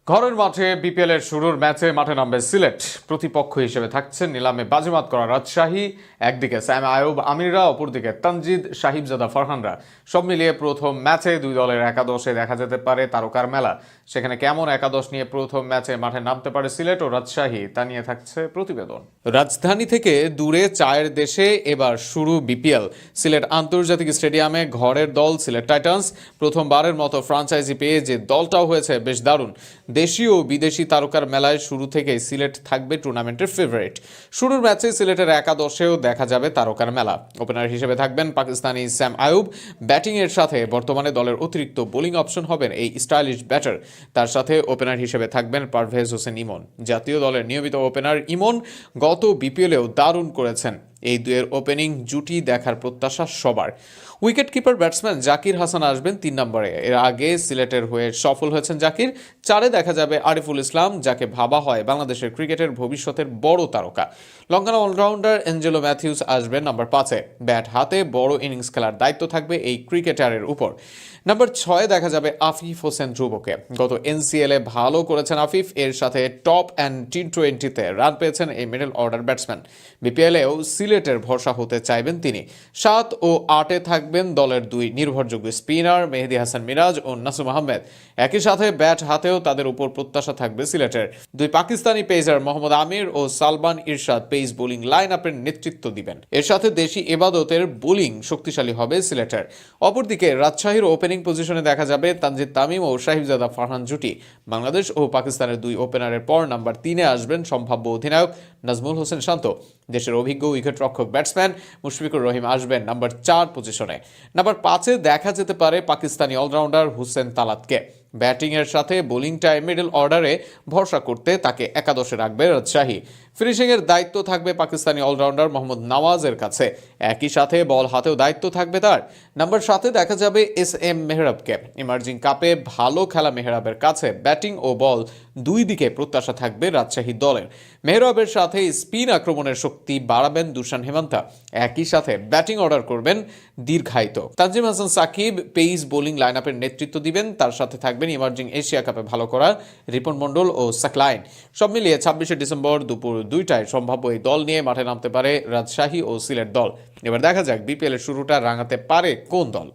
ঘরের মাঠে বিপিএল এর শুরুর ম্যাচে মাঠে নামবে সিলেট। প্রতিপক্ষ হিসেবে থাকছেন নিলামে বাজিমাত করা রাজশাহী। একদিকে স্যাম আয়ুব আমিররা, অপরদিকে তানজিদ সাহিবজাদা ফারহানরা। সব মিলিয়ে প্রথম ম্যাচে দুই দলের একাদশে দেখা যেতে পারে তারকার মেলা। সেখানে কেমন একাদশ নিয়ে প্রথম ম্যাচে মাঠে নামতে পারে সিলেট ও রাজশাহী, তা নিয়ে থাকছে প্রতিবেদন। রাজধানী থেকে দূরে চায়ের দেশে এবার শুরু বিপিএল। সিলেট আন্তর্জাতিক স্টেডিয়ামে ঘরের দল সিলেট টাইটান্স। প্রথমবারের মতো ফ্রাঞ্চাইজি পেয়ে যে দলটাও হয়েছে বেশ দারুণ। দেশীয় ও বিদেশি তারকার মেলায় শুরু থেকেই সিলেট থাকবে টুর্নামেন্টের ফেভারিট। শুরুর ম্যাচে সিলেটের একাদশেও দেখা যাবে তারকার মেলা। ওপেনার হিসেবে থাকবেন পাকিস্তানি স্যাম আয়ুব। ব্যাটিংয়ের সাথে বর্তমানে দলের অতিরিক্ত বোলিং অপশন হবেন এই স্টাইলিশ ব্যাটার। তার সাথে ওপেনার হিসেবে থাকবেন পারভেজ হোসেন ইমন। জাতীয় দলের নিয়মিত ওপেনার ইমন গত বিপিএলেও দারুণ করেছেন। এই দুয়ের ওপেনিং জুটি দেখার প্রত্যাশা সবার। Wicket keeper batsman Zakir Hasan আসবেন 3 নম্বরে। এর আগে সিলেটের হয়ে সফল হয়েছেন জাকির। 4-এ দেখা যাবে আরিফুল ইসলাম, যাকে ভাবা হয় বাংলাদেশের ক্রিকেটের ভবিষ্যতের বড় তারকা। লঙ্কান অলরাউন্ডার এঞ্জেলো ম্যাথিউস আসবেন নাম্বার 5-এ। ব্যাট হাতে বড় ইনিংস খেলার দায়িত্ব থাকবে এই ক্রিকেটারের উপর। নাম্বার 6-এ দেখা যাবে আফিফ হোসেন ধ্রুবকে। গত এনসিএলে ভালো করেছেন আফিফ। এর সাথে টপ অ্যান্ড টি20-তে রান পেয়েছেন এই মিডল অর্ডার ব্যাটসম্যান। বিপিএলেও সিলেটের ভরসা হতে চাইবেন তিনি। 7 ও 8-এ থাকবেন দলের দুই নির্ভরযোগ্য স্পিনার মেহেদী হাসান মিরাজ ও নাসুম আহমেদ। একই সাথে ব্যাট হাতেও তাদের উপর প্রত্যাশা থাকবে সিলেটের। দুই পাকিস্তানি পেসার মোহাম্মদ আমির ও সালমান ইরশাদ পেস বোলিং লাইন আপের নেতৃত্ব দিবেন। এর সাথে দেশি এবাদতের বোলিং শক্তিশালী হবে সিলেটের। অপরদিকে রাজশাহীর ওপেনিং পজিশনে দেখা যাবে তানজিদ তামিম ও সাহিবজাদা ফারহান জুটি। বাংলাদেশ ও পাকিস্তানের দুই ওপেনারের পর নাম্বার 3-এ আসবেন সম্ভাব্য অধিনায়ক নাজমুল হোসেন শান্ত। দেশের অভিজ্ঞ উইকেট রক্ষক ব্যাটসম্যান মুশফিকুর রহিম আসবেন নাম্বার 4 পজিশনে। নাম্বার 5-এ দেখা যেতে পারে পাকিস্তানি অলরাউন্ডার হুসেন তালাতকে। ব্যাটিংয়ের সাথে বোলিংটায় মিডল অর্ডারে ভরসা করতে তাকে একাদশে রাখবে রাজশাহী। ফিনিশিংয়ের দায়িত্ব থাকবে পাকিস্তানি অলরাউন্ডার মোহাম্মদ নওয়াজের কাছে। একই সাথে বল হাতেও দায়িত্ব থাকবে তার। নাম্বার 7-এ দেখা যাবে এস.এম. মেহরাবকে। ইমার্জিং কাপে ভালো খেলা মেহরাবের কাছে ব্যাটিং ও বল দুই দিকে প্রত্যাশা থাকবে রাজশাহী দলের। মেহরাবের সাথে স্পিন আক্রমণের শক্তি বাড়াবেন দুশান হেমান্তা। একই সাথে ব্যাটিং অর্ডার করবেন দীর্ঘায়িত Tanzim Hasan Sakib. Pace bowling line আপের নেতৃত্ব দিবেন। তার সাথে থাকবেন ইমার্জিং এশিয়া কাপে ভালো করা রিপন মন্ডল ও সাকলাইন। সব মিলিয়ে 26শে ডিসেম্বর দুপুর 2টায় সম্ভাব্য এই দল নিয়ে মাঠে নামতে পারে রাজশাহী ও সিলেট দল। এবার দেখা যাক বিপিএল এর শুরুটা রাঙাতে পারে কোন দল।